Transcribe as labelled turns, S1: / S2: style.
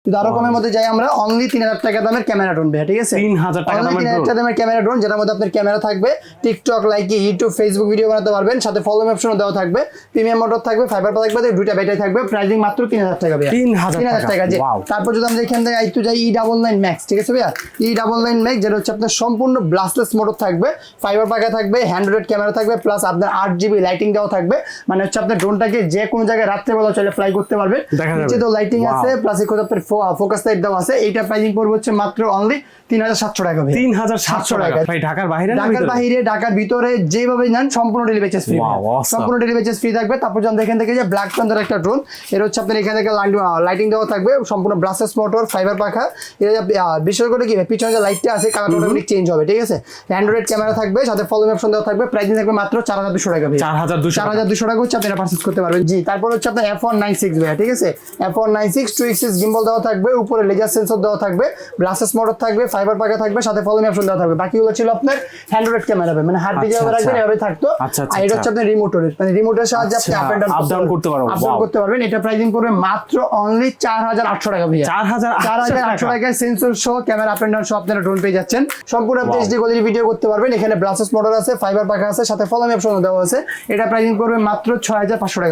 S1: যদি আরো কমের মধ্যে যাই আমরা অনলি 3000 টাকা দামের ক্যামেরা ড্রোন ভাই, ঠিক আছে?
S2: 3000 টাকা দামের
S1: 3000 টাকা দামের ক্যামেরা ড্রোন, যেটার মধ্যে আপনার ক্যামেরা থাকবে, TikTok, like, YouTube, Facebook video বানাতে পারবেন, সাথে ফলোইং অপশনও দেওয়া থাকবে, প্রিমিয়াম মোটর থাকবে, ফাইবার থাকবে, দুইটা ব্যাটারি থাকবে, প্রাইসিং মাত্র 3000 টাকা ভাই,
S2: 3000
S1: টাকা। যে
S2: ওয়াও।
S1: তারপর যদি আমরা এখান থেকে একটু যাই E99 ম্যাক্স, ঠিক আছে ভাইয়া? E99 ম্যাক্স যেটা হচ্ছে আপনার সম্পূর্ণ ব্লাস্টলেস মোটর থাকবে, ফাইবার পাখা থাকবে, হ্যান্ড্রয়েড ক্যামেরা থাকবে, প্লাস আপনার 8GB লাইটিং দেওয়া থাকবে, মানে হচ্ছে আপনার ড্রোনটাকে যে কোনো জায়গায় রাত্রেবেলা চলে ফ্লাই করতে পারবে। নিচে তো লাইটিং আছে, প্লাস এর আপনার ফোকাস লাইট দেওয়া আছে। এইটা প্রাইসিং পড়বে হচ্ছে মাত্র অনলি 3700 টাকা ভাই,
S2: 3700 টাকা ভাই। ঢাকার বাইরে না
S1: ঢাকার বাইরে, ঢাকার ভিতরে যেভাবে নেন সম্পূর্ণ ডেলিভারি চার্জ ফ্রি, সম্পূর্ণ ডেলিভারি চার্জ ফ্রি থাকবে। তারপর যখন এখান থেকে যে ব্ল্যাক প্যান্থার একটা ড্রোন, এর হচ্ছে আপনার এখান থেকে লাইটিং দেওয়া থাকবে, সম্পূর্ণ ব্লাস্টেস মোটর, ফাইবার পাখা। এটা বিশেষ করে কি পিছনে যে লাইটটা আছে কালারটা অটোমেটিক চেঞ্জ হবে, ঠিক আছে? অ্যান্ড্রয়েড ক্যামেরা থাকবে, সাথে ফলোইং অপশন দেওয়া থাকবে, প্রাইসিং থাকবে মাত্র 4200 টাকা ভাই, 4200 টাকা হচ্ছে আপনারা পারচেজ করতে পারবেন। জি, তারপর হচ্ছে আপনার F196 ভাই, ঠিক আছে? F196 2xx গিম্বল দেওয়া থাকবে, উপরে লেজার সেন্সর দেওয়া থাকবে, ব্লাস্টেস মোটর থাকবে, ফাইবার পাখা থাকবে, সাথে ফলোইং অপশন দেওয়া থাকবে। বাকিগুলো ছিল আপনার অ্যান্ড্রয়েড ক্যামেরা, মানে হাত দিয়ে যেভাবে রাখবেন এভাবে থাকতো। আর এটা হচ্ছে আপনার রিমোটের, মানে রিমোটের সাহায্যে আপনি আপ এন্ড
S2: ডাউন করতে পারবেন,
S1: আপডাউন করতে পারবেন। এটা প্রাইসিং পড়বে মাত্র অনলি 4800 টাকা ভাই, 4800 টাকায় সেন্সর সহ ক্যামেরা আপ এন্ড ডাউন সহ আপনারা ড্রোন পেয়ে যাচ্ছেন। সম্পূর্ণ আপনি এইচডি কোয়ালিটি ভিডিও করতে পারবেন। এখানে ব্লাস্টেস মোটর আছে, ফাইবার পাখা আছে, সাথে ফলোইং অপশন দেওয়া আছে। এটা প্রাইসিং পড়বে মাত্র 6500 টাকা।